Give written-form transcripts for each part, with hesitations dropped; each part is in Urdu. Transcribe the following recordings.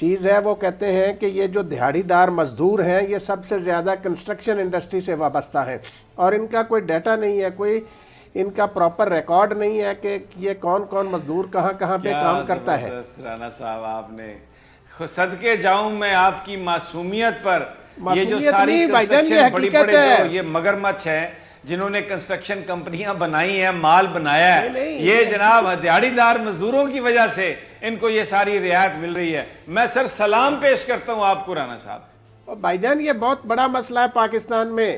چیز ہے وہ کہتے ہیں کہ یہ جو دہاڑی دار مزدور ہیں یہ سب سے زیادہ کنسٹرکشن انڈسٹری سے وابستہ ہیں اور ان کا کوئی ڈیٹا نہیں ہے, کوئی ان کا پراپر ریکارڈ نہیں ہے کہ یہ کون کون مزدور کہاں کہاں پہ کام کرتا ہے. رانا صاحب آپ نے صدقے جاؤں میں آپ کی معصومیت پر. یہ جو ساری کنسٹرکشن بڑی بڑی یہ مگرمچھ ہے جنہوں نے کنسٹرکشن کمپنیاں بنائی ہیں, مال بنایا ہے, یہ جناب دیہڑی دار مزدوروں کی وجہ سے ان کو یہ ساری رعایت مل رہی ہے. میں سر سلام پیش کرتا ہوں آپ کو رانا صاحب. بھائی جان یہ بہت بڑا مسئلہ ہے پاکستان میں.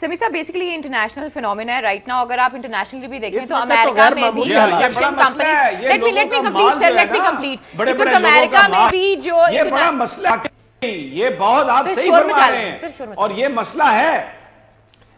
سمیع صاحب بیسیکلی یہ انٹرنیشنل فینومینا ہے رائٹ ناؤ. اگر آپ انٹرنیشنلی بھی دیکھیں تو امریکہ میں بھی construction companies, let me complete sir, let me complete. اس وقت امریکہ میں بھی جو یہ بڑا مسئلہ ہے, یہ بہت آپ صحیح فرما رہے ہیں اور یہ مسئلہ ہے.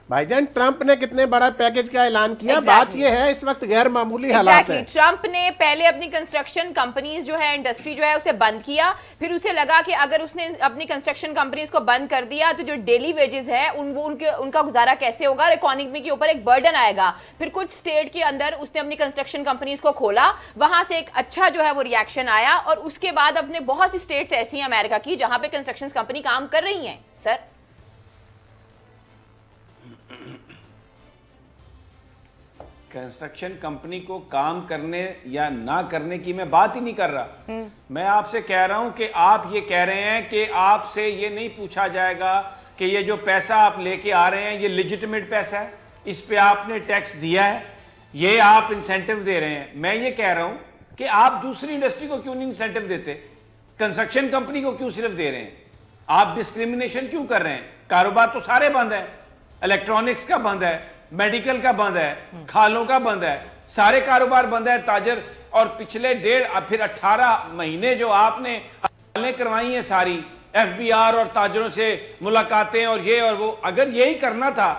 بھائی جان ٹرمپ نے کتنے بڑا پیکج کا اعلان کیا, بات یہ ہے اس وقت غیر معمولی حالات ہیں. ٹرمپ نے پہلے اپنی کنسٹرکشن کمپنیز جو ہے, انڈسٹری جو ہے اسے بند کیا, پھر اسے لگا کہ اگر اس نے اپنی کنسٹرکشن کمپنیز کو بند کر دیا تو جو ڈیلی ویجز ہے ان کا گزارا کیسے ہوگا, اور اکانومی کے اوپر ایک برڈن آئے گا. پھر کچھ اسٹیٹ کے اندر اس نے اپنی کنسٹرکشن کمپنیز کو کھولا, وہاں سے ایک اچھا جو ہے وہ ریاکشن آیا, اور اس کے بعد اپنے بہت سی اسٹیٹس ایسی ہیں امریکہ کی جہاں پہ کنسٹرکشن کمپنی کام کر رہی ہیں. سر کنسٹرکشن کمپنی کو کام کرنے یا نہ کرنے کی میں بات ہی نہیں کر رہا. میں آپ سے کہہ رہا ہوں کہ آپ یہ کہہ رہے ہیں کہ آپ سے یہ نہیں پوچھا جائے گا کہ یہ جو پیسہ آپ لے کے آ رہے ہیں یہ لیجٹمیٹ پیسہ ہے, اس پہ آپ نے ٹیکس دیا ہے, یہ آپ انسینٹیو دے رہے ہیں. میں یہ کہہ رہا ہوں کہ آپ دوسری انڈسٹری کو کیوں نہیں انسینٹیو دیتے, کنسٹرکشن کمپنی کو کیوں صرف دے رہے ہیں؟ آپ ڈسکریمنیشن کیوں کر رہے ہیں؟ کاروبار تو سارے بند ہیں, الیکٹرانکس کا بند ہے, میڈیکل کا بند ہے, کھالوں کا بند ہے, سارے کاروبار بند ہے. تاجر اور پچھلے پھر 18 مہینے جو آپ نے کروائی ہیں ساری ایف بی آر اور تاجروں سے ملاقاتیں اور یہ اور وہ, اگر یہی کرنا تھا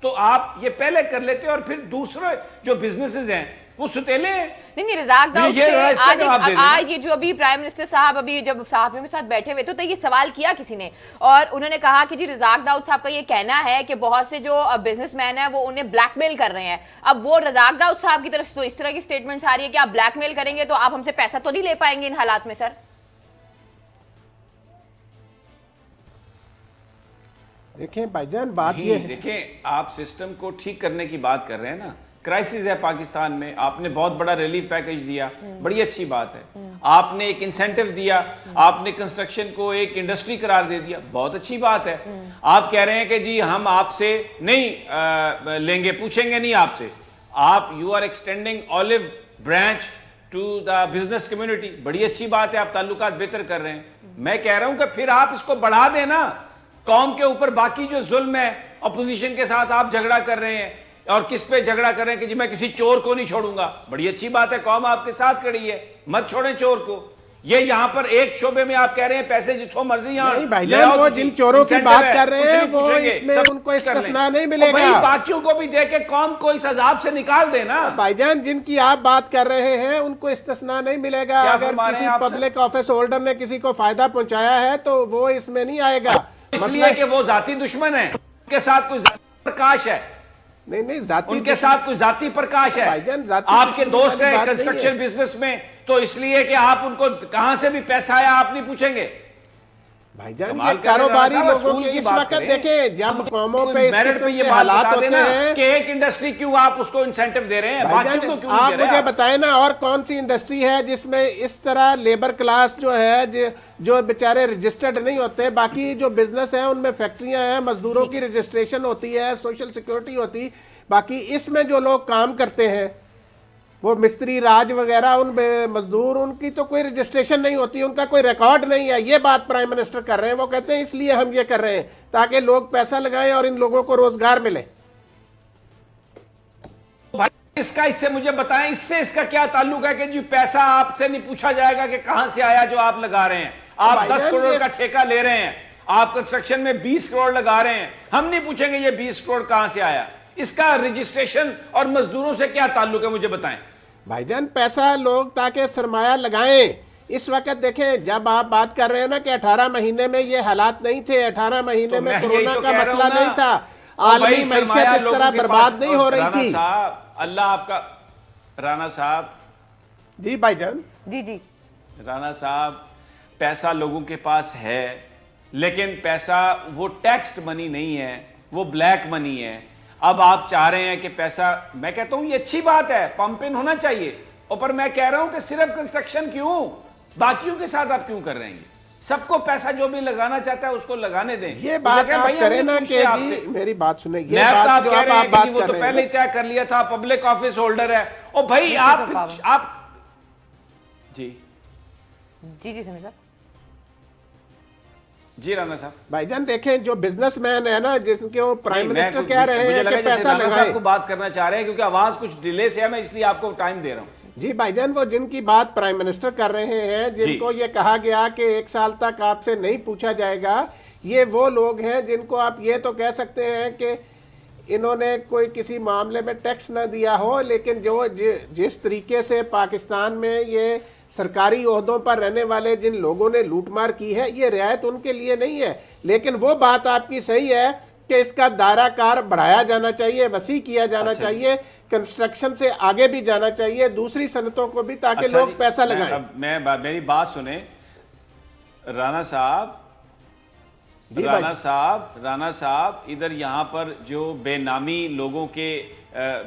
تو آپ یہ پہلے کر لیتے اور پھر دوسرے جو بزنسز ہیں وہ ستیلے ہیں. نہیں رزاق داؤد سے آج یہ جو ابھی پرائم منسٹر صاحب ابھی جب صحافیوں کے ساتھ بیٹھے ہوئے تو یہ سوال کیا کسی نے, اور انہوں نے کہا کہ جی رزاق داؤد صاحب کا یہ کہنا ہے کہ بہت سے جو بزنس مین ہیں وہ انہیں بلیک میل کر رہے ہیں. اب وہ رزاق داؤد صاحب کی طرف سے تو اس طرح کی سٹیٹمنٹس آ رہی ہے کہ آپ بلیک میل کریں گے تو آپ ہم سے پیسہ تو نہیں لے پائیں گے ان حالات میں. سر دیکھیں بھائی جان بات یہ ہے, دیکھیں آپ سسٹم کو ٹھیک کرنے کی بات کر رہے ہیں نا, کرائسس ہے پاکستان میں, آپ نے بہت بڑا ریلیف پیکج دیا, بڑی اچھی بات ہے. آپ نے ایک انسینٹیو دیا, آپ نے کنسٹرکشن کو ایک انڈسٹری قرار دے دیا, بہت اچھی بات ہے. آپ کہہ رہے ہیں کہ جی ہم آپ سے نہیں لیں گے, پوچھیں گے نہیں آپ سے. آپ you are extending olive branch to the business community, بڑی اچھی بات ہے, آپ تعلقات بہتر کر رہے ہیں. میں کہہ رہا ہوں کہ پھر آپ اس کو بڑھا دیں نا. قوم کے اوپر باقی جو ظلم ہے, اپوزیشن کے ساتھ آپ جھگڑا کر رہے ہیں, اور کس پہ جھگڑا کر رہے ہیں کہ جی میں کسی چور کو نہیں چھوڑوں گا. بڑی اچھی بات ہے, قوم آپ کے ساتھ کھڑی ہے, مت چھوڑیں چور کو. یہ یہاں پر ایک شعبے میں آپ کہہ رہے ہیں پیسے جتھوں مرضی یہاں بھائی جان وہ جن چوروں کی بات کر رہے ہیں وہ اس میں ان کو استثناء نہیں ملے گا. باقیوں کو بھی دے کے قوم کو اس عذاب سے نکال دینا. بھائی جان جن کی آپ بات کر رہے ہیں ان کو استثناء نہیں ملے گا. اگر کسی پبلک آفس ہولڈر نے کسی کو فائدہ پہنچایا ہے تو وہ اس میں نہیں آئے گا, اس لیے کہ وہ ذاتی دشمن ہیں, ان کے ساتھ کوئی ذاتی پرکاش ہے. نہیں ذاتی, ان کے ساتھ کوئی ذاتی پرکاش ہے. آپ کے دوست ہیں کنسٹرکشن بزنس میں, تو اس لیے کہ آپ ان کو کہاں سے بھی پیسہ آیا آپ نہیں پوچھیں گے. بھائی جان یہ کاروباری لوگوں کی اس وقت دیکھیں جب قوموں پہ اس قسم کے حالات ہوتے ہیں کہ ایک انڈسٹری کیوں آپ اس کو انسینٹیو دے رہے ہیں, باقیوں کو کیوں نہیں دے رہے. آپ مجھے بتائیں نا اور کون سی انڈسٹری ہے جس میں اس طرح لیبر کلاس جو ہے جو بیچارے رجسٹرڈ نہیں ہوتے, باقی جو بزنس ہیں ان میں فیکٹریاں ہیں, مزدوروں کی رجسٹریشن ہوتی ہے, سوشل سیکیورٹی ہوتی, باقی اس میں جو لوگ کام کرتے ہیں وہ مستری راج وغیرہ ان مزدور, ان کی تو کوئی رجسٹریشن نہیں ہوتی, ان کا کوئی ریکارڈ نہیں ہے. یہ بات پرائم منسٹر کر رہے ہیں, وہ کہتے ہیں اس لیے ہم یہ کر رہے ہیں تاکہ لوگ پیسہ لگائیں اور ان لوگوں کو روزگار ملے. اس کا اس سے مجھے بتائیں, اس سے اس کا کیا تعلق ہے کہ جی پیسہ آپ سے نہیں پوچھا جائے گا کہ کہاں سے آیا جو آپ لگا رہے ہیں. آپ 10 کروڑ کا ٹھیکہ لے رہے ہیں, آپ کنسٹرکشن میں 20 کروڑ لگا رہے ہیں, ہم نہیں پوچھیں گے یہ 20 کروڑ کہاں سے آیا. اس کا رجسٹریشن اور مزدوروں سے کیا تعلق ہے مجھے بتائیں. بھائی جان پیسہ لوگ تاکہ سرمایہ لگائیں. اس وقت دیکھیں جب آپ بات کر رہے ہیں نا کہ 18 مہینے میں یہ حالات نہیں تھے, 18 مہینے میں کرونا کا مسئلہ نہیں تھا, عالمی معیشت اس طرح برباد نہیں ہو رہی تھی. اللہ آپ کا رانا صاحب. جی بھائی جان. جی رانا صاحب پیسہ لوگوں کے پاس ہے لیکن پیسہ وہ ٹیکسڈ منی نہیں ہے, وہ بلیک منی ہے. اب آپ چاہ رہے ہیں کہ پیسہ, میں کہتا ہوں یہ اچھی بات ہے, پمپ ان ہونا چاہیے, اور پر میں کہہ رہا ہوں کہ صرف کنسٹرکشن کیوں, باقیوں کے ساتھ آپ کیوں کر رہے ہیں؟ سب کو پیسہ جو بھی لگانا چاہتا ہے اس کو لگانے دیں. یہ بات آپ کریں نا کہ جی میری بات سنیں, یہ بات جو آپ بات وہ تو پہلے ہی طے کر لیا تھا, پبلک آفس ہولڈر ہے, اور بھائی آپ جی جی سمیر صاحب. جی رانا صاحب. بھائی جان دیکھیں جو بزنس مین ہے نا, جس کے وہ پرائم منسٹر کہہ رہے ہیں کہ پیسہ رانا لگائیں, صاحب کو بات کرنا چاہ رہے ہیں کیونکہ آواز کچھ ڈیلے سے ہے, میں اس لیے آپ کو ٹائم دے رہا ہوں. جی بھائی جان, وہ جن کی بات پرائم منسٹر کر رہے ہیں, جن کو یہ کہا گیا کہ 1 سال تک آپ سے نہیں پوچھا جائے گا, یہ وہ لوگ ہیں جن کو آپ یہ تو کہہ سکتے ہیں کہ انہوں نے کوئی کسی معاملے میں ٹیکس نہ دیا ہو, لیکن جو جس طریقے سے پاکستان میں یہ سرکاری عہدوں پر رہنے والے جن لوگوں نے لوٹ مار کی ہے, یہ رعایت ان کے لیے نہیں ہے. لیکن وہ بات آپ کی صحیح ہے کہ اس کا دائرہ کار بڑھایا جانا چاہیے, وسیع کیا جانا چاہیے, کنسٹرکشن سے آگے بھی جانا چاہیے, دوسری صنعتوں کو بھی, تاکہ لوگ پیسہ لگائیں. میری بات سنیں رانا صاحب, رانا صاحب, ادھر یہاں پر جو بے نامی لوگوں کے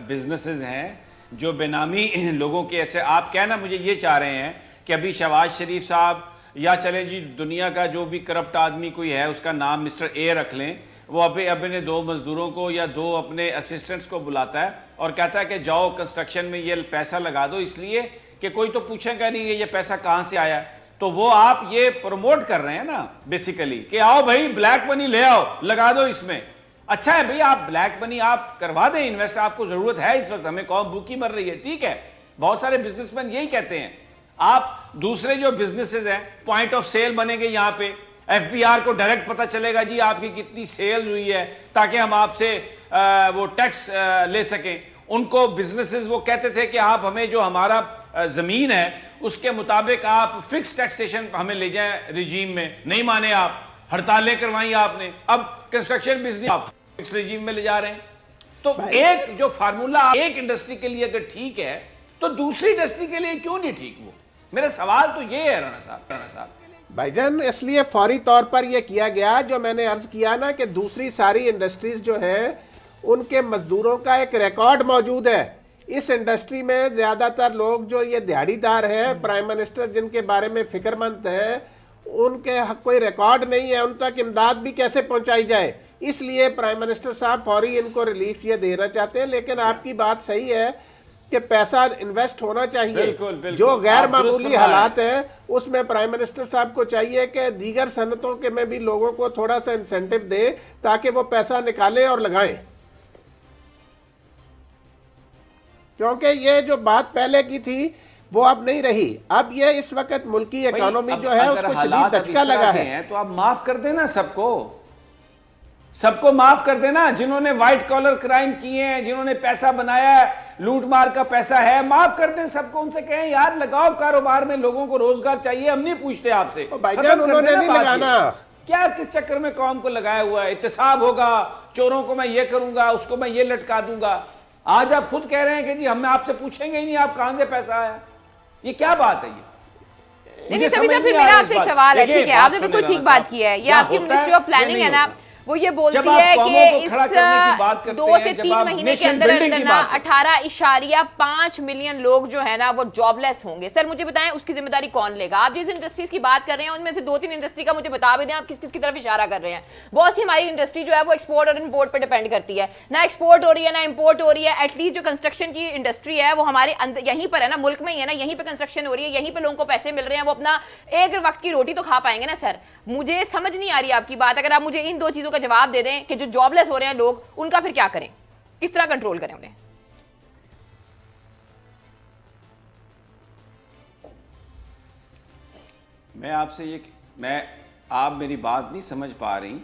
بزنسز ہیں, جو بے نامی لوگوں کے ایسے, آپ کہنا مجھے یہ چاہ رہے ہیں کہ ابھی شہباز شریف صاحب یا چلیں جی دنیا کا جو بھی کرپٹ آدمی کوئی ہے اس کا نام مسٹر اے رکھ لیں, وہ اپنے 2 مزدوروں کو یا 2 اپنے اسسٹنٹس کو بلاتا ہے اور کہتا ہے کہ جاؤ کنسٹرکشن میں یہ پیسہ لگا دو, اس لیے کہ کوئی تو پوچھے گا نہیں یہ پیسہ کہاں سے آیا. تو وہ آپ یہ پروموٹ کر رہے ہیں نا بیسیکلی کہ آؤ بھائی بلیک منی لے آؤ, لگا دو اس میں. اچھا ہے بھئی, آپ بلیک منی آپ کروا دیں انویسٹ, آپ کو ضرورت ہے اس وقت, ہمیں قوم بھوکی مر رہی ہے, ٹھیک ہے, بہت سارے بزنس مین یہی کہتے ہیں. آپ دوسرے جو بزنسز ہیں پوائنٹ آف سیل بنیں گے یہاں پہ, ایف بی آر کو ڈائریکٹ پتہ چلے گا جی آپ کی کتنی سیلز ہوئی ہے, تاکہ ہم آپ سے وہ ٹیکس لے سکیں. ان کو بزنسز وہ کہتے تھے کہ آپ ہمیں جو ہمارا زمین ہے اس کے مطابق آپ فکس ٹیکسیشن ہمیں لے جائیں ریجیم میں, نہیں مانے آپ, ہڑتالیں کروائیں آپ نے, اب کنسٹرکشن بزنس آپ فکس ریجیم میں لے جا رہے ہیں. تو ایک جو فارمولہ ایک انڈسٹری کے لیے اگر ٹھیک ہے تو دوسری انڈسٹری کے لیے کیوں نہیں ٹھیک؟ وہ میرا سوال تو یہ ہے رانا صاحب. بھائی جان اس لیے فوری طور پر یہ کیا گیا جو میں نے عرض کیا نا کہ دوسری ساری انڈسٹریز جو ہیں ان کے مزدوروں کا ایک ریکارڈ موجود ہے. اس انڈسٹری میں زیادہ تر لوگ جو یہ دیہڑی دار ہیں, پرائم منسٹر جن کے بارے میں فکر مند ہیں, ان کے حق کوئی ریکارڈ نہیں ہے, ان تک امداد بھی کیسے پہنچائی جائے. اس لیے پرائم منسٹر صاحب فوری ان کو ریلیف یہ دینا چاہتے ہیں. لیکن آپ کی بات صحیح ہے کہ پیسہ انویسٹ ہونا چاہیے. جو غیر معمولی حالات ہیں اس میں پرائم منسٹر صاحب کو چاہیے کہ دیگر صنعتوں کے میں بھی لوگوں کو تھوڑا سا انسینٹو دے تاکہ وہ پیسہ نکالیں اور لگائیں. کیونکہ یہ جو بات پہلے کی تھی وہ اب نہیں رہی. اب یہ اس وقت ملکی اکانومی جو ہے اس کو شدید دھچکا لگا ہے. تو آپ معاف کر دینا سب کو معاف کر دینا. جنہوں نے وائٹ کالر کرائم کیے ہیں, جنہوں نے پیسہ بنایا ہے, لوٹ مار کا پیسہ ہے, معاف کر دیں سب کو. ان سے کہیں یار لگاؤ کاروبار میں, لوگوں کو روزگار چاہیے, ہم نہیں پوچھتے آپ سے. بھائی جان انہوں نے نہیں لگانا. کیا کس چکر میں قوم کو لگایا ہوا ہے؟ احتساب ہوگا, چوروں کو میں یہ کروں گا, اس کو میں یہ لٹکا دوں گا. آج آپ خود کہہ رہے ہیں کہ جی ہم آپ سے پوچھیں گے ہی نہیں آپ کہاں سے پیسہ آیا. یہ کیا بات ہے؟ نہیں سمجھ پھر میرا آپ سے ایک سوال ہے, ٹھیک ہے آپ نے بالکل ٹھیک بات کی ہے. یہ آپ کی منسٹری آف پلاننگ ہے نا, وہ یہ بولتی ہے کہ اس 2 سے 3 مہینے کے اندر نا 18.5 ملین لوگ جو ہے نا وہ جاب لیس ہوں گے. سر مجھے بتائیں اس کی ذمہ داری کون لے گا؟ آپ جس انڈسٹریز کی بات کر رہے ہیں ان میں سے 2-3 انڈسٹری کا مجھے بتا بھی دیں آپ کس کس کی طرف اشارہ کر رہے ہیں. بہت سی ہماری انڈسٹری جو ہے وہ ایکسپورٹ اور امپورٹ پہ ڈیپینڈ کرتی ہے, نہ ایکسپورٹ ہو رہی ہے نہ امپورٹ ہو رہی ہے. ایٹ لیسٹ جو کنسٹرکشن کی انڈسٹری ہے وہ ہمارے یہیں پر ہے نا, ملک میں ہی ہے نا, یہیں پہ کنسٹرکشن ہو رہی ہے, یہیں پہ لوگوں کو پیسے مل رہے ہیں, وہ اپنا ایک وقت کی روٹی تو کھا پائیں گے نا. سر مجھے سمجھ نہیں آ رہی آپ کی بات. اگر آپ مجھے ان 2 چیزوں کا جواب دے دیں کہ جو جاب لیس ہو رہے ہیں لوگ ان کا پھر کیا کریں, کس طرح کنٹرول کریں انہیں؟ میں آپ سے آپ میری بات نہیں سمجھ پا رہی,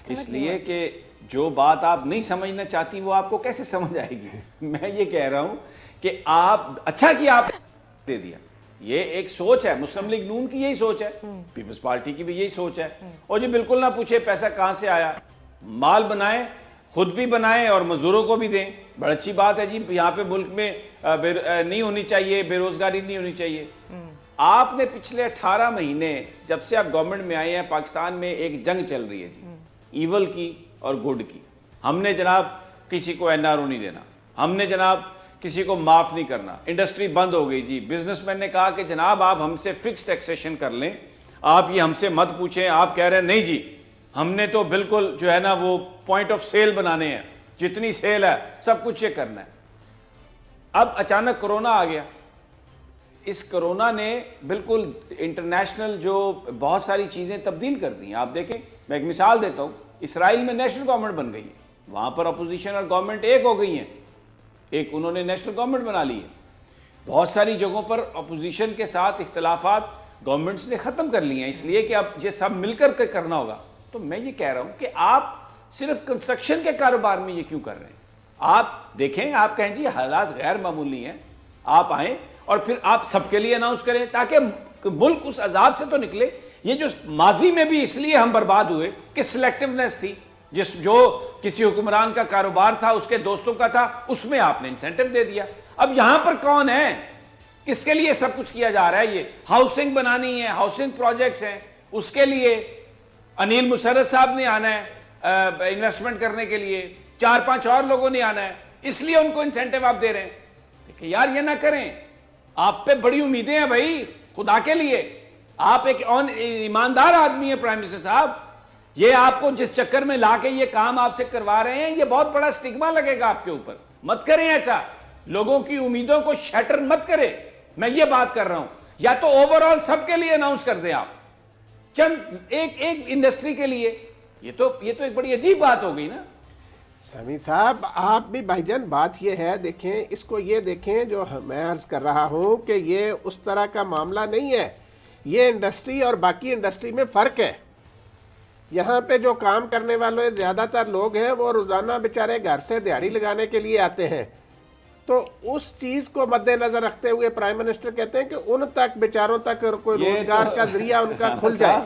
اس لیے کہ جو بات آپ نہیں سمجھنا چاہتی وہ آپ کو کیسے سمجھ آئے گی. میں یہ کہہ رہا ہوں کہ آپ اچھا کیا آپ دے دیا. یہ ایک سوچ ہے, مسلم لیگ نون کی یہی سوچ ہے, پیپلز پارٹی کی بھی یہی سوچ ہے. اور جی بالکل نہ پوچھے پیسہ کہاں سے آیا, مال بنائیں, خود بھی بنائیں اور مزدوروں کو بھی دیں. بڑی اچھی بات ہے جی. یہاں پہ ملک میں نہیں ہونی چاہیے, بے روزگاری نہیں ہونی چاہیے. آپ نے پچھلے 18 مہینے جب سے آپ گورنمنٹ میں آئے ہیں پاکستان میں ایک جنگ چل رہی ہے جی، ایول کی اور گڈ کی. ہم نے جناب کسی کو NRO نہیں دینا, ہم نے جناب کسی کو معاف نہیں کرنا, انڈسٹری بند ہو گئی جی. بزنس مین نے کہا کہ جناب آپ ہم سے فکس ٹیکسیشن کر لیں, آپ یہ ہم سے مت پوچھیں. آپ کہہ رہے ہیں نہیں جی ہم نے تو بالکل جو ہے نا وہ پوائنٹ آف سیل بنانے ہیں, جتنی سیل ہے سب کچھ چیک کرنا ہے. اب اچانک کرونا آ گیا. اس کرونا نے بالکل انٹرنیشنل جو بہت ساری چیزیں تبدیل کر دی ہیں. آپ دیکھیں, میں ایک مثال دیتا ہوں, اسرائیل میں نیشنل گورنمنٹ بن گئی ہے, وہاں پر اپوزیشن اور گورنمنٹ ایک ہو گئی ہیں, ایک انہوں نے نیشنل گورنمنٹ بنا لی ہے. بہت ساری جگہوں پر اپوزیشن کے ساتھ اختلافات گورنمنٹس نے ختم کر لی ہیں, اس لیے کہ اب یہ سب مل کر کرنا ہوگا. تو میں یہ کہہ رہا ہوں کہ آپ صرف کنسٹرکشن کے کاروبار میں یہ کیوں کر رہے ہیں؟ آپ دیکھیں, آپ کہیں جی حالات غیر معمولی ہیں, آپ آئیں اور پھر آپ سب کے لیے اناؤنس کریں تاکہ ملک اس عذاب سے تو نکلے. یہ جو ماضی میں بھی اس لیے ہم برباد ہوئے کہ سلیکٹیونیس تھی, جو کسی حکمران کا کاروبار تھا, اس کے دوستوں کا تھا, اس میں آپ نے انسینٹیو دے دیا. اب یہاں پر کون ہے, کس کے لیے سب کچھ کیا جا رہا ہے؟ یہ ہاؤسنگ بنانی ہے, ہاؤسنگ پروجیکٹس ہیں, اس کے لیے انیل مسرت صاحب نے آنا ہے انویسٹمنٹ کرنے کے لیے, 4-5 اور لوگوں نے آنا ہے, اس لیے ان کو انسینٹیو آپ دے رہے ہیں. کہ یار یہ نہ کریں, آپ پہ بڑی امیدیں ہیں بھائی, خدا کے لیے آپ ایک ایماندار آدمی ہیں پرائم منسٹر صاحب. یہ آپ کو جس چکر میں لا کے یہ کام آپ سے کروا رہے ہیں, یہ بہت بڑا سٹگما لگے گا آپ کے اوپر. مت کریں ایسا, لوگوں کی امیدوں کو شیٹر مت کریں. میں یہ بات کر رہا ہوں, یا تو اوور آل سب کے لیے اناؤنس کر دیں آپ, چند ایک انڈسٹری کے لیے. یہ تو ایک بڑی عجیب بات ہو گئی نا. سمیع صاحب آپ بھی بھائی جان, بات یہ ہے, دیکھیں اس کو, یہ دیکھیں جو میں عرض کر رہا ہوں کہ یہ اس طرح کا معاملہ نہیں ہے. یہ انڈسٹری اور باقی انڈسٹری میں فرق ہے. یہاں پہ جو کام کرنے والے زیادہ تر لوگ ہیں وہ روزانہ بیچارے گھر سے دیہڑی لگانے کے لیے آتے ہیں. تو اس چیز کو مد نظر رکھتے ہوئے پرائم منسٹر کہتے ہیں کہ ان تک بیچاروں تک کوئی روزگار کا ذریعہ ان کا کھل جائے.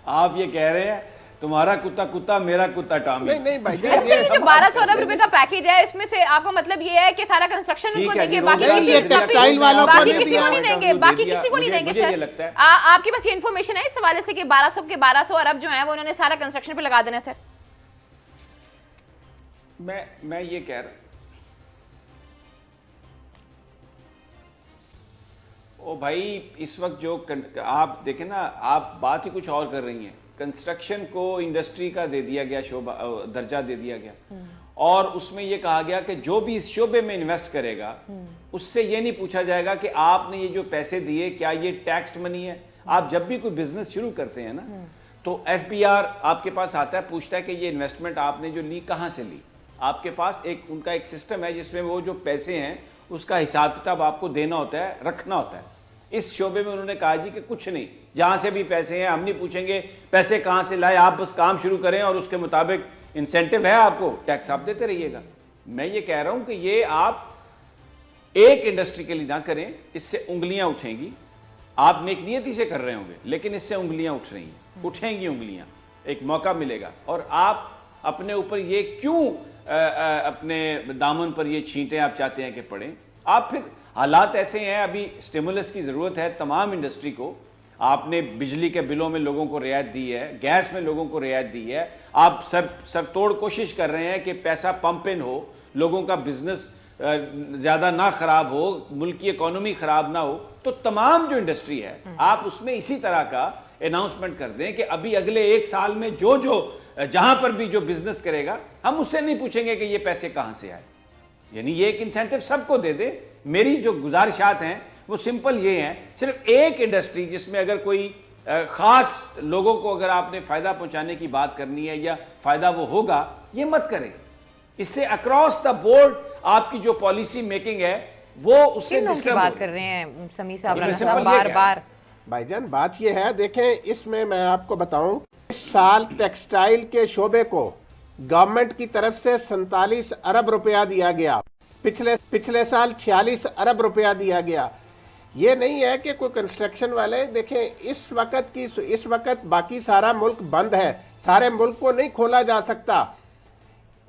آپ یہ کہہ رہے ہیں تمہارا کتا میرا کتا ٹامی. نہیں بھائی جو 1200 ارب روپے کا پیکیج ہے, اس میں سے آپ کو مطلب یہ ہے کہ سارا کنسٹرکشن ان کو دیں گے, باقی کسی کو نہیں دیں گے, باقی کسی کو نہیں دیں گے. سر آپ کے پاس یہ انفارمیشن ہے اس حوالے سے کہ 1200 ارب جو ہیں وہ انہوں نے سارا کنسٹرکشن پہ لگا دینا ہے؟ سر میں یہ کہہ رہا, او بھائی اس وقت جو آپ دیکھیں نا, آپ بات ہی کچھ اور کر رہی ہیں. کنسٹرکشن کو انڈسٹری کا دے دیا گیا, شعبہ درجہ دے دیا گیا, اور اس میں یہ کہا گیا کہ جو بھی اس شعبے میں انویسٹ کرے گا اس سے یہ نہیں پوچھا جائے گا کہ آپ نے یہ جو پیسے دیے کیا یہ ٹیکسڈ منی ہے. آپ جب بھی کوئی بزنس شروع کرتے ہیں نا تو FBR آپ کے پاس آتا ہے, پوچھتا ہے کہ یہ انویسٹمنٹ آپ نے جو لی کہاں سے لی. آپ کے پاس ان کا ایک سسٹم ہے جس میں وہ جو پیسے ہیں اس کا حساب کتاب آپ کو دینا ہوتا ہے, رکھنا ہوتا ہے. اس شعبے میں انہوں نے کہا جی کہ کچھ نہیں, جہاں سے بھی پیسے ہیں ہم نہیں پوچھیں گے پیسے کہاں سے لائے, آپ بس کام شروع کریں اور اس کے مطابق انسینٹیو ہے آپ کو, ٹیکس آپ دیتے رہیے گا. میں یہ کہہ رہا ہوں کہ یہ آپ ایک انڈسٹری کے لیے نہ کریں, اس سے انگلیاں اٹھیں گی. آپ نیک نیتی سے کر رہے ہوں گے لیکن اس سے انگلیاں اٹھ رہی ہیں, اٹھیں گی انگلیاں, ایک موقع ملے گا. اور آپ اپنے اوپر یہ کیوں اپنے دامن پر یہ چھینٹیں آپ چاہتے ہیں کہ پڑیں؟ آپ پھر حالات ایسے ہیں, ابھی سٹیمولس کی ضرورت ہے تمام انڈسٹری کو. آپ نے بجلی کے بلوں میں لوگوں کو رعایت دی ہے, گیس میں لوگوں کو رعایت دی ہے, آپ سر توڑ کوشش کر رہے ہیں کہ پیسہ پمپ ان ہو, لوگوں کا بزنس زیادہ نہ خراب ہو, ملک کی اکانومی خراب نہ ہو. تو تمام جو انڈسٹری ہے آپ اس میں اسی طرح کا اناؤنسمنٹ کر دیں کہ ابھی اگلے 1 سال میں جہاں پر بھی جو بزنس کرے گا ہم اس سے نہیں پوچھیں گے کہ یہ پیسے کہاں سے آئے. یعنی یہ ایک انسینٹیو سب کو دے دے. میری جو گزارشات ہیں وہ سمپل یہ ہیں, صرف ایک انڈسٹری جس میں اگر کوئی خاص لوگوں کو اگر آپ نے فائدہ پہنچانے کی بات کرنی ہے یا فائدہ وہ ہوگا, یہ مت کریں. اس سے اکراس دا بورڈ آپ کی جو پالیسی میکنگ ہے وہ اس سے ڈسٹرب بات کر رہے ہیں سمیع صاحب, رانا صاحب بار بار. بھائی جان بات یہ ہے, دیکھیں اس میں آپ کو بتاؤں, اس سال ٹیکسٹائل کے شعبے کو گورنمنٹ کی طرف سے 47 ارب روپیہ دیا گیا, پچھلے سال 46 ارب روپیہ دیا گیا. یہ نہیں ہے کہ کوئی کنسٹرکشن والے, دیکھیں اس وقت باقی سارا ملک بند ہے, سارے ملک کو نہیں کھولا جا سکتا.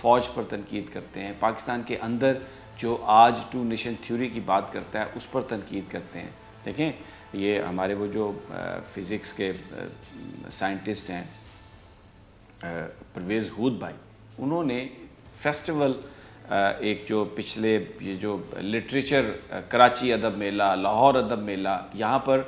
فوج پر تنقید کرتے ہیں، پاکستان کے اندر جو آج ٹو نیشن تھیوری کی بات کرتا ہے اس پر تنقید کرتے ہیں۔ دیکھیں یہ ہمارے وہ جو فزکس کے سائنٹسٹ ہیں پرویز ہود بھائی، انہوں نے فیسٹیول ایک جو پچھلے یہ جو لٹریچر کراچی ادب میلہ، لاہور ادب میلہ، یہاں پر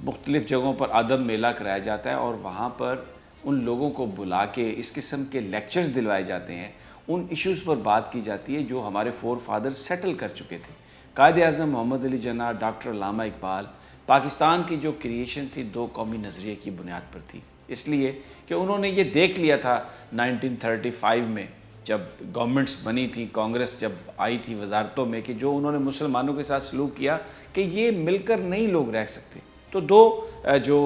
مختلف جگہوں پر ادب میلہ کرایا جاتا ہے اور وہاں پر ان لوگوں کو بلا کے اس قسم کے لیکچرز دلوائے جاتے ہیں، ان ایشوز پر بات کی جاتی ہے جو ہمارے فور فادر سیٹل کر چکے تھے۔ قائد اعظم محمد علی جناح، ڈاکٹر علامہ اقبال، پاکستان کی جو کریشن تھی دو قومی نظریے کی بنیاد پر تھی، اس لیے کہ انہوں نے یہ دیکھ لیا تھا 1935 میں جب گورنمنٹس بنی تھی، کانگریس جب آئی تھی وزارتوں میں، کہ جو انہوں نے مسلمانوں کے ساتھ سلوک کیا کہ یہ مل کر نہیں لوگ رہ سکتے، تو دو جو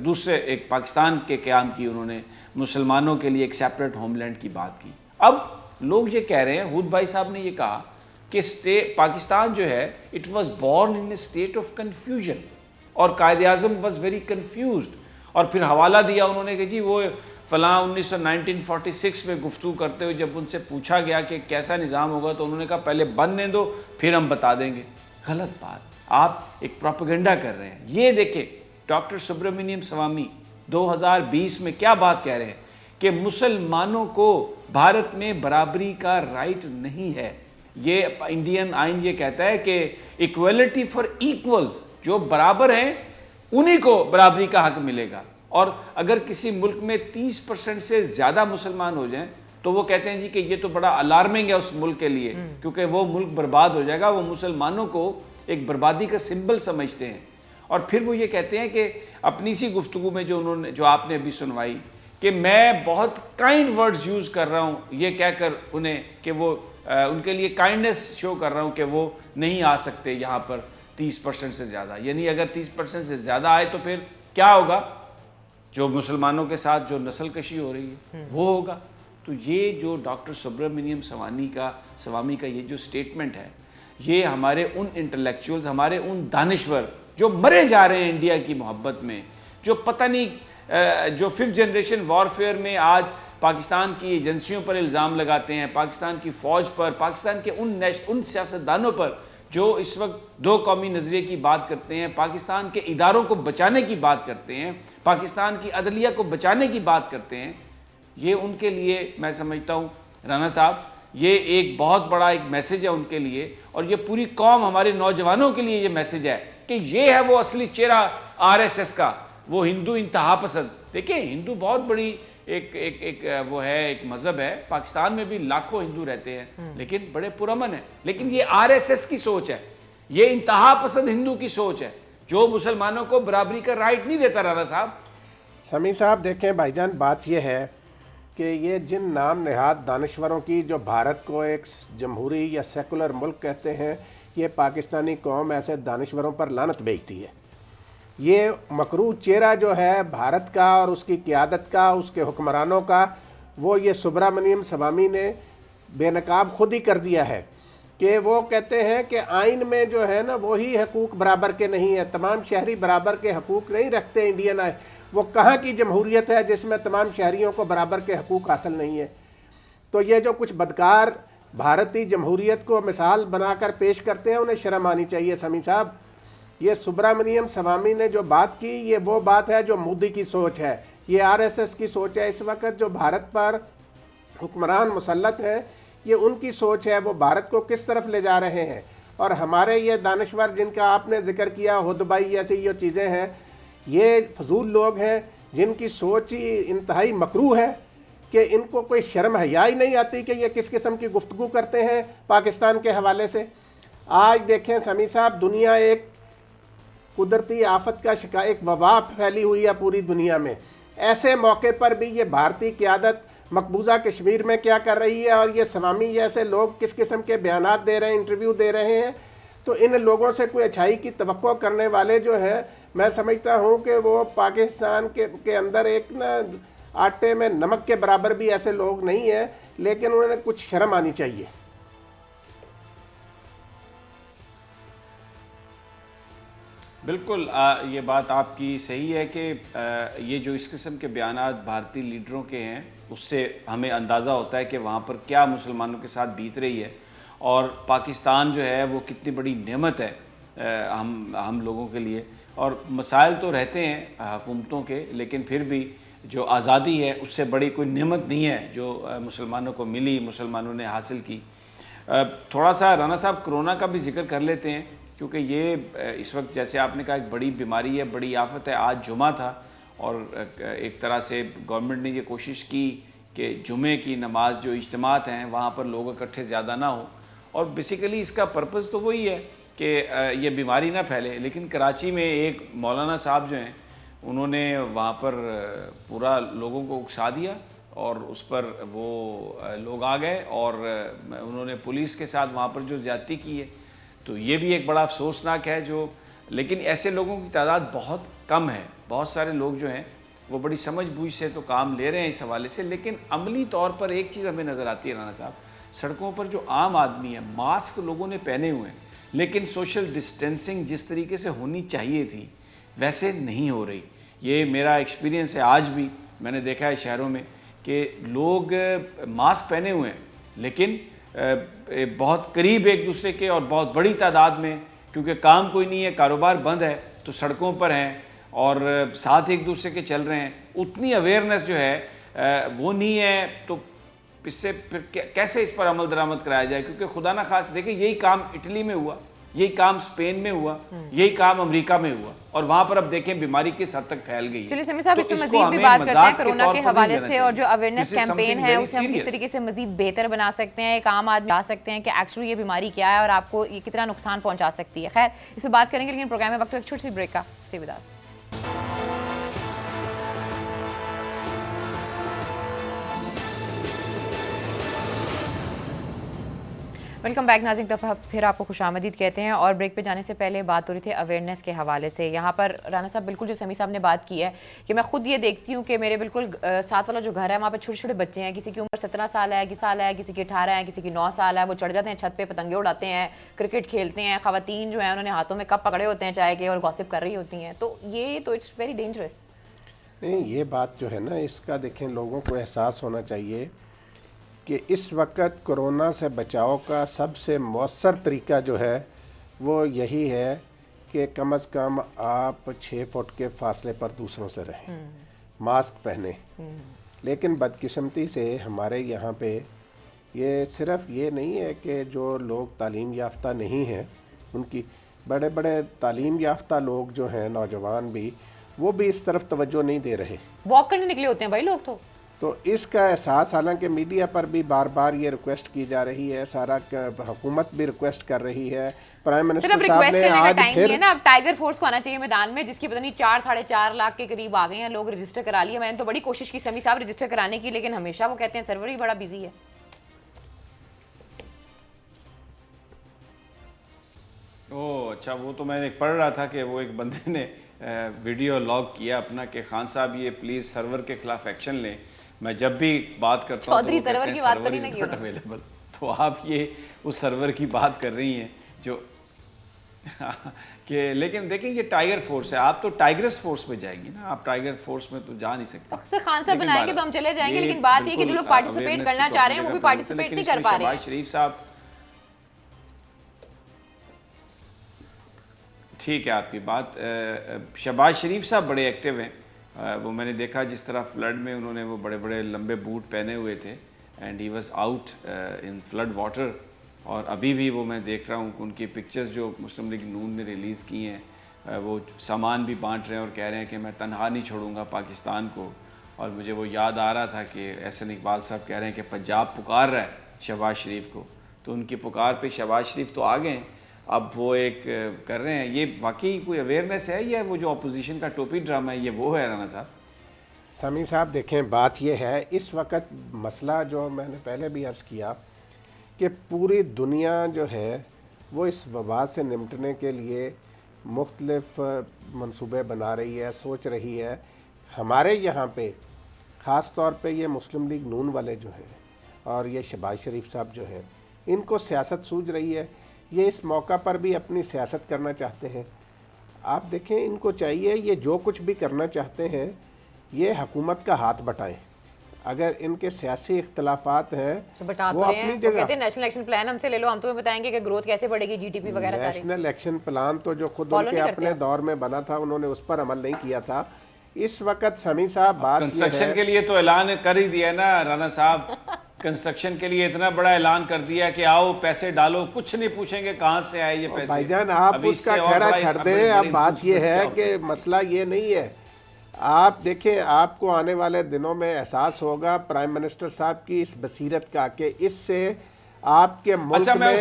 دوسرے ایک پاکستان کے قیام کی انہوں نے مسلمانوں کے لیے ایک سیپریٹ ہوم لینڈ کی بات کی۔ اب لوگ یہ کہہ رہے ہیں، ہود بھائی صاحب نے یہ کہا کہ پاکستان جو ہے it was born in a state of confusion, اور Quaid Azam was very confused, اور پھر حوالہ دیا انہوں نے کہ جی وہ فلاں 1946 میں گفتگو کرتے ہوئے جب ان سے پوچھا گیا کہ کیسا نظام ہوگا تو انہوں نے کہا پہلے بننے دو پھر ہم بتا دیں گے۔ غلط بات، آپ ایک پروپیگنڈا کر رہے ہیں۔ یہ دیکھیں ڈاکٹر سبرامنیم سوامی 2020 میں کیا بات کہہ رہے ہیں کہ مسلمانوں کو بھارت میں برابری کا رائٹ نہیں ہے۔ یہ انڈین آئین یہ کہتا ہے کہ ایکویلٹی فار ایکولز، جو برابر ہیں انہی کو برابری کا حق ملے گا، اور اگر کسی ملک میں 30% سے زیادہ مسلمان ہو جائیں تو وہ کہتے ہیں جی کہ یہ تو بڑا الارمنگ ہے اس ملک کے لیے، کیونکہ وہ ملک برباد ہو جائے گا، وہ مسلمانوں کو ایک بربادی کا سمبل سمجھتے ہیں۔ اور پھر وہ یہ کہتے ہیں کہ اپنی سی گفتگو میں جو آپ نے ابھی سنوائی کہ میں بہت کائنڈ ورڈز یوز کر رہا ہوں، یہ کہہ کر انہیں کہ وہ ان کے لیے کائنڈنس شو کر رہا ہوں کہ وہ نہیں آ سکتے یہاں پر 30% سے زیادہ، یعنی اگر 30% سے زیادہ آئے تو پھر کیا ہوگا؟ جو مسلمانوں کے ساتھ جو نسل کشی ہو رہی ہے وہ ہوگا۔ تو یہ جو ڈاکٹر سبرامنیم سوامی کا یہ جو سٹیٹمنٹ ہے، یہ ہمارے ان انٹلیکچوئلز، ہمارے ان دانشور جو مرے جا رہے ہیں انڈیا کی محبت میں، جو پتہ نہیں جو 5th جنریشن وارفیئر میں آج پاکستان کی ایجنسیوں پر الزام لگاتے ہیں، پاکستان کی فوج پر، پاکستان کے ان سیاستدانوں پر جو اس وقت دو قومی نظریے کی بات کرتے ہیں، پاکستان کے اداروں کو بچانے کی بات کرتے ہیں، پاکستان کی عدلیہ کو بچانے کی بات کرتے ہیں۔ یہ ان کے لیے میں سمجھتا ہوں رانا صاحب یہ ایک بہت بڑا ایک میسج ہے ان کے لیے، اور یہ پوری قوم ہمارے نوجوانوں کے لیے یہ میسج ہے کہ یہ ہے وہ اصلی چہرہ RSS کا، وہ ہندو انتہا پسند۔ دیکھیں ہندو بہت بڑی ایک وہ ہے، ایک مذہب ہے، پاکستان میں بھی لاکھوں ہندو رہتے ہیں لیکن بڑے پرامن ہیں، لیکن یہ RSS کی سوچ ہے، یہ انتہا پسند ہندو کی سوچ ہے جو مسلمانوں کو برابری کا رائٹ نہیں دیتا۔ رانا صاحب سمیع صاحب دیکھیں بھائی جان، بات یہ ہے کہ یہ جن نام نہاد دانشوروں کی جو بھارت کو ایک جمہوری یا سیکولر ملک کہتے ہیں، یہ پاکستانی قوم ایسے دانشوروں پر لعنت بھیجتی ہے۔ یہ مکروہ چہرہ جو ہے بھارت کا اور اس کی قیادت کا، اس کے حکمرانوں کا، وہ یہ سبرامنیم سوامی نے بے نقاب خود ہی کر دیا ہے کہ وہ کہتے ہیں کہ آئین میں جو ہے نا وہی حقوق برابر کے نہیں ہیں، تمام شہری برابر کے حقوق نہیں رکھتے انڈین آئین۔ وہ کہاں کی جمہوریت ہے جس میں تمام شہریوں کو برابر کے حقوق حاصل نہیں ہے؟ تو یہ جو کچھ بدکار بھارتی جمہوریت کو مثال بنا کر پیش کرتے ہیں انہیں شرم آنی چاہیے۔ سمیع صاحب یہ سبرامنیم سوامی نے جو بات کی یہ وہ بات ہے جو مودی کی سوچ ہے، یہ RSS کی سوچ ہے۔ اس وقت جو بھارت پر حکمران مسلط ہیں یہ ان کی سوچ ہے، وہ بھارت کو کس طرف لے جا رہے ہیں۔ اور ہمارے یہ دانشور جن کا آپ نے ذکر کیا، ہدبائی جیسی یہ چیزیں ہیں، یہ فضول لوگ ہیں جن کی سوچ ہی انتہائی مکروہ ہے کہ ان کو کوئی شرم حیا ہی نہیں آتی کہ یہ کس قسم کی گفتگو کرتے ہیں پاکستان کے حوالے سے۔ آج دیکھیں سمیع صاحب، دنیا ایک قدرتی آفت کا شکار، ایک وبا پھیلی ہوئی ہے پوری دنیا میں، ایسے موقع پر بھی یہ بھارتی قیادت مقبوضہ کشمیر میں کیا کر رہی ہے، اور یہ سوامی جیسے لوگ کس قسم کے بیانات دے رہے ہیں، انٹرویو دے رہے ہیں۔ تو ان لوگوں سے کوئی اچھائی کی توقع کرنے والے جو ہیں، میں سمجھتا ہوں کہ وہ پاکستان کے اندر ایک نا آٹے میں نمک کے برابر بھی ایسے لوگ نہیں ہیں، لیکن انہوں نے کچھ شرم آنی چاہیے۔ بالکل یہ بات آپ کی صحیح ہے کہ یہ جو اس قسم کے بیانات بھارتی لیڈروں کے ہیں اس سے ہمیں اندازہ ہوتا ہے کہ وہاں پر کیا مسلمانوں کے ساتھ بیت رہی ہے، اور پاکستان جو ہے وہ کتنی بڑی نعمت ہے ہم لوگوں کے لیے. اور مسائل تو رہتے ہیں حکومتوں کے، لیکن پھر بھی جو آزادی ہے اس سے بڑی کوئی نعمت نہیں ہے جو مسلمانوں کو ملی، مسلمانوں نے حاصل کی. تھوڑا سا رانا صاحب کرونا کا بھی ذکر کر لیتے ہیں، کیونکہ یہ اس وقت جیسے آپ نے کہا ایک بڑی بیماری ہے، بڑی آفت ہے. آج جمعہ تھا اور ایک طرح سے گورنمنٹ نے یہ کوشش کی کہ جمعے کی نماز جو اجتماعات ہیں وہاں پر لوگ اکٹھے زیادہ نہ ہوں، اور بیسیکلی اس کا پرپز تو وہی ہے کہ یہ بیماری نہ پھیلے. لیکن کراچی میں ایک مولانا صاحب جو ہیں انہوں نے وہاں پر پورا لوگوں کو اکسا دیا، اور اس پر وہ لوگ آ گئے اور انہوں نے پولیس کے ساتھ وہاں پر جو زیادتی کی ہے. تو یہ بھی ایک بڑا افسوسناک ہے لیکن ایسے لوگوں کی تعداد بہت کم ہے. بہت سارے لوگ جو ہیں وہ بڑی سمجھ بوجھ سے تو کام لے رہے ہیں اس حوالے سے، لیکن عملی طور پر ایک چیز ہمیں نظر آتی ہے رانا صاحب، سڑکوں پر جو عام آدمی ہے ماسک لوگوں نے پہنے ہوئے ہیں، لیکن سوشل ڈسٹینسنگ جس طریقے سے ہونی چاہیے تھی ویسے نہیں ہو رہی. یہ میرا ایکسپیرینس ہے، آج بھی میں نے دیکھا ہے شہروں میں کہ لوگ ماسک پہنے ہوئے ہیں لیکن بہت قریب ایک دوسرے کے اور بہت بڑی تعداد میں، کیونکہ کام کوئی نہیں ہے، کاروبار بند ہے، تو سڑکوں پر ہیں اور ساتھ ایک دوسرے کے چل رہے ہیں. اتنی اویئرنیس جو ہے وہ نہیں ہے، تو اس سے پھر کیسے اس پر عمل درآمد کرایا جائے؟ کیونکہ خدا نہ خواست دیکھیں یہی کام اٹلی میں ہوا، یہی کام اسپین میں ہوا، یہی کام امریکہ میں ہوا، اور وہاں پر اب دیکھیں بیماری کس حد تک پھیل گئی ہے. چلیے سمیع صاحب اس سے مزید بھی بات کرتے ہیں کرونا کے حوالے سے، اور جو اویئرنیس کیمپین ہے اسے ہم کس طریقے سے مزید بہتر بنا سکتے ہیں، ایک عام آدمی بتا سکتے ہیں کہ ایکچولی یہ بیماری کیا ہے اور آپ کو یہ کتنا نقصان پہنچا سکتی ہے. خیر اس پہ بات کریں گے، لیکن پروگرام میں وقت ایک چھوٹی سی بریک کا. Stay with us. Welcome back ناظرین، پھر آپ کو خوش آمدید کہتے ہیں. اور بریک پہ جانے سے پہلے بات ہو رہی تھی اویئرنیس کے حوالے سے. یہاں پر رانا صاحب بالکل جو سمیع صاحب نے بات کی ہے کہ میں خود یہ دیکھتی ہوں کہ میرے بالکل ساتھ والا جو گھر ہے وہاں پہ چھوٹے چھوٹے بچے ہیں، کسی کی عمر 17 سال ہے، کسی کی 18 ہے، کسی کی 9 سال ہے. وہ چڑھ جاتے ہیں چھت پہ، پتنگیں اڑاتے ہیں، کرکٹ کھیلتے ہیں. خواتین جو ہیں انہوں نے ہاتھوں میں کپ پکڑے ہوتے ہیں چائے کے اور گوسپ کر رہی ہوتی ہیں. تو یہ تو اٹس ویری ڈینجرس. نہیں، یہ بات جو ہے نا اس کا دیکھیں لوگوں کو احساس ہونا چاہیے کہ اس وقت کرونا سے بچاؤ کا سب سے مؤثر طریقہ جو ہے وہ یہی ہے کہ کم از کم آپ 6 فٹ کے فاصلے پر دوسروں سے رہیں، ماسک پہنیں. لیکن بدقسمتی سے ہمارے یہاں پہ یہ صرف یہ نہیں ہے کہ جو لوگ تعلیم یافتہ نہیں ہیں، ان کی بڑے بڑے تعلیم یافتہ لوگ جو ہیں، نوجوان بھی، وہ بھی اس طرف توجہ نہیں دے رہے. واک کرنے نکلے ہوتے ہیں بھائی لوگ. تو اس کا احساس، حالانکہ میڈیا پر بھی بار بار یہ ریکویسٹ کی جا رہی ہے، سارا حکومت بھی ریکویسٹ کر رہی ہے. پرائم منسٹر صاحب نے آج پھر اب ٹائیگر فورس کو آنا چاہیے میدان میں، جس کی پتہ نہیں 4-4.5 لاکھ کے قریب آ گئے ہیں لوگ رجسٹر کرا لیا. میں نے تو بڑی کوشش کی سمیع صاحب رجسٹر کرانے کی، لیکن ہمیشہ وہ کہتے ہیں سرور ہی بڑا بزی ہے. اچھا، وہ تو میں نے پڑھ رہا تھا کہ وہ ایک بندے نے ویڈیو لاگ کیا اپنا کہ خان صاحب یہ پلیز سرور کے خلاف ایکشن لیں. میں جب بھی بات کرتا ہوں چودھری سرور کی بات تو نہیں اویلیبل، تو آپ یہ اس سرور کی بات کر رہی ہیں جو کہ لیکن دیکھیں یہ ٹائیگر فورس ہے. آپ تو ٹائیگرس فورس میں جائیں گی نا، آپ ٹائیگر فورس میں تو جا نہیں سکتے. سر خان صاحب بنائیں گے تو ہم چلے جائیں گے، لیکن بات یہ کہ جو لوگ پارٹیسپیٹ کرنا چاہ رہے ہیں وہ بھی پارٹیسپیٹ نہیں کر پا رہے ہیں. شہباز شریف صاحب ٹھیک ہے آپ کی بات. شہباز شریف صاحب بڑے ایکٹیو ہیں. وہ میں نے دیکھا جس طرح فلڈ میں انہوں نے وہ بڑے بڑے لمبے بوٹ پہنے ہوئے تھے and he was out in flood water. اور ابھی بھی وہ میں دیکھ رہا ہوں کہ ان کی پکچرز جو مسلم لیگ نون نے ریلیز کی ہیں، وہ سامان بھی بانٹ رہے ہیں اور کہہ رہے ہیں کہ میں تنہا نہیں چھوڑوں گا پاکستان کو. اور مجھے وہ یاد آ رہا تھا کہ احسن اقبال صاحب کہہ رہے ہیں کہ پنجاب پکار رہا ہے شہباز شریف کو، تو ان کی پکار پہ شہباز شریف تو آ گئے ہیں. اب وہ ایک کر رہے ہیں. یہ واقعی کوئی اویئرنیس ہے یا وہ جو اپوزیشن کا ٹوپی ڈرامہ ہے یہ وہ ہے رانا صاحب؟ سمیع صاحب دیکھیں بات یہ ہے، اس وقت مسئلہ جو میں نے پہلے بھی عرض کیا کہ پوری دنیا جو ہے وہ اس وبا سے نمٹنے کے لیے مختلف منصوبے بنا رہی ہے، سوچ رہی ہے. ہمارے یہاں پہ خاص طور پہ یہ مسلم لیگ نون والے جو ہیں اور یہ شہباز شریف صاحب جو ہیں، ان کو سیاست سوجھ رہی ہے. یہ اس موقع پر بھی اپنی سیاست کرنا چاہتے ہیں. آپ دیکھیں ان کو چاہیے یہ جو کچھ بھی کرنا چاہتے ہیں یہ حکومت کا ہاتھ بٹائیں. اگر ان کے سیاسی اختلافات ہیں وہ اپنی جگہ. کہتے ہیں نیشنل ایکشن پلان ہم سے لے لو, ہم تمہیں بتائیں گے کہ گروتھ کیسے بڑھے گی, جی ٹی پی وغیرہ سارے. نیشنل ایکشن پلان تو جو خود ان کے اپنے دور میں بنا تھا انہوں نے اس پر عمل نہیں کیا تھا. اس وقت سمیع صاحب بات کنسٹرکشن کے لیے تو اعلان کر ہی دیا نا رانا صاحب, کنسٹرکشن کے لیے اتنا بڑا اعلان کر دیا کہ آؤ پیسے ڈالو, کچھ نہیں پوچھیں گے کہاں سے آئے یہ پیسے. بھائی جان آپ اس کا کھیڑا چھڑ دیں. اب بات یہ ہے کہ مسئلہ یہ نہیں ہے. آپ دیکھیں آپ کو آنے والے دنوں میں احساس ہوگا پرائم منسٹر صاحب کی اس بصیرت کا کہ اس سے آپ کے ملک میں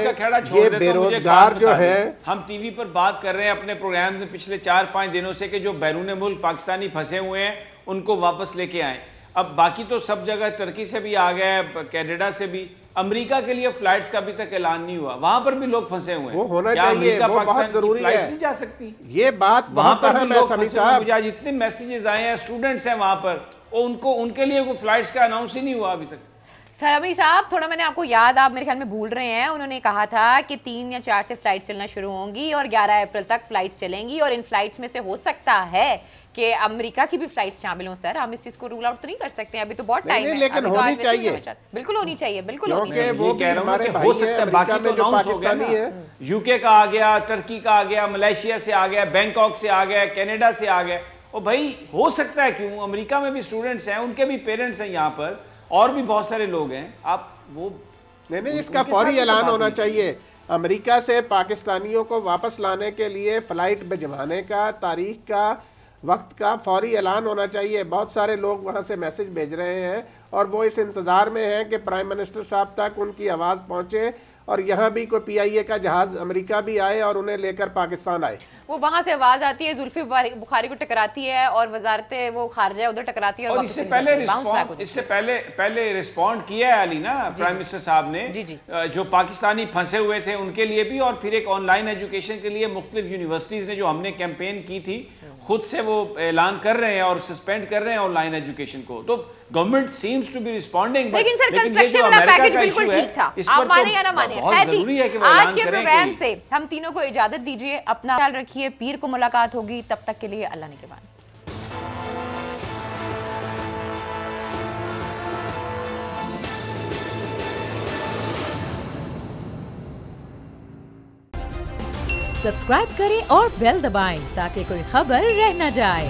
یہ بے روزگار جو ہے. ہم ٹی وی پر بات کر رہے ہیں اپنے پروگرام میں پچھلے 4-5 دنوں سے کہ جو بیرون ملک پاکستانی پھنسے ہوئے ہیں ان کو واپس لے کے آئیں. اب باقی تو سب جگہ ٹرکی سے بھی آ گیا ہے, کینیڈا سے بھی. امریکہ کے لیے فلائٹس کا ابھی تک اعلان نہیں ہوا, وہاں پر بھی لوگ پھنسے ہوئے ہیں. وہ ہونا چاہیے, وہ بہت ضروری ہے. نہیں جا سکتی یہ بات وہاں پر بھی لوگ سمیع پھنسے ہوئے. صاحب مجھے آج اتنے میسیجز آئے ہیں, اسٹوڈنٹس ہیں وہاں پر, ان کے لیے کوئی فلائٹس کا اناؤنس ہی نہیں ہوا ابھی تک. سمیع صاحب تھوڑا میں نے آپ کو یاد, آپ میرے خیال میں بھول رہے ہیں, انہوں نے کہا تھا کہ 3 یا 4 سے فلائٹس چلنا شروع ہوں گی اور 11 اپریل تک فلائٹس چلیں گی, اور ان فلائٹس میں سے ہو سکتا ہے کہ امریکہ کی بھی فلائٹس شامل ہوں. سر ہم اس چیز کو رول آؤٹ تو نہیں کر سکتے, ابھی تو بہت ٹائم ہے, لیکن ہونی چاہیے. بالکل ہونی چاہیے, بالکل ہونی کیونکہ چاہیے. وہ بھی ہمارے بھائی ہیں. باقی میں جو پاکستانی ہے, یو کے کا آ گیا, ٹرکی کا آ گیا, ملیشیا سے آ گیا, بینکاک سے آ گیا, کینیڈا سے آ گیا. اور بھائی ہو سکتا ہے کیوں, امریکہ میں بھی اسٹوڈنٹس ہیں, ان کے بھی پیرنٹس ہیں یہاں پر, اور بھی بہت سارے لوگ ہیں. آپ وہ نہیں اس کا فوری اعلان ہونا چاہیے. امریکہ سے پاکستانیوں کو واپس لانے کے لیے فلائٹ بھجوانے کا تاریخ کا وقت کا فوری اعلان ہونا چاہیے. بہت سارے لوگ وہاں سے میسج بھیج رہے ہیں اور وہ اس انتظار میں ہیں کہ پرائم منسٹر صاحب تک ان کی آواز پہنچے اور یہاں بھی کوئی پی آئی اے کا جہاز امریکہ بھی آئے اور انہیں لے کر پاکستان آئے. وہ وہاں سے آواز آتی ہے, زلفی بخاری کو ٹکراتی ہے اور وزارت وہ خارجہ ادھر ٹکراتی ہے, اور اس سے پہلے رسپونڈ کیا ہے علی نا پرائم منسٹر صاحب نے, جو پاکستانی پھنسے ہوئے تھے ان کے لیے بھی, اور پھر ایک آن لائن ایجوکیشن کے لیے مختلف یونیورسٹیز نے جو ہم نے کیمپین کی تھی خود سے وہ اعلان کر رہے ہیں اور سسپینڈ کر رہے ہیں آن لائن ایجوکیشن کو. تو government seems to be responding. لیکن سر کنسٹرکشن والا پیکج بالکل ٹھیک تھا, آپ مانیں یا نہ مانیں. آج کے پروگرام سے ہم تینوں کو اجازت دیجیے, اپنا خیال رکھیے, پیر کو ملاقات ہوگی, تب تک کے لیے اللہ نگہبان. سبسکرائب کریں اور بیل دبائیں تاکہ کوئی خبر رہ نہ جائے.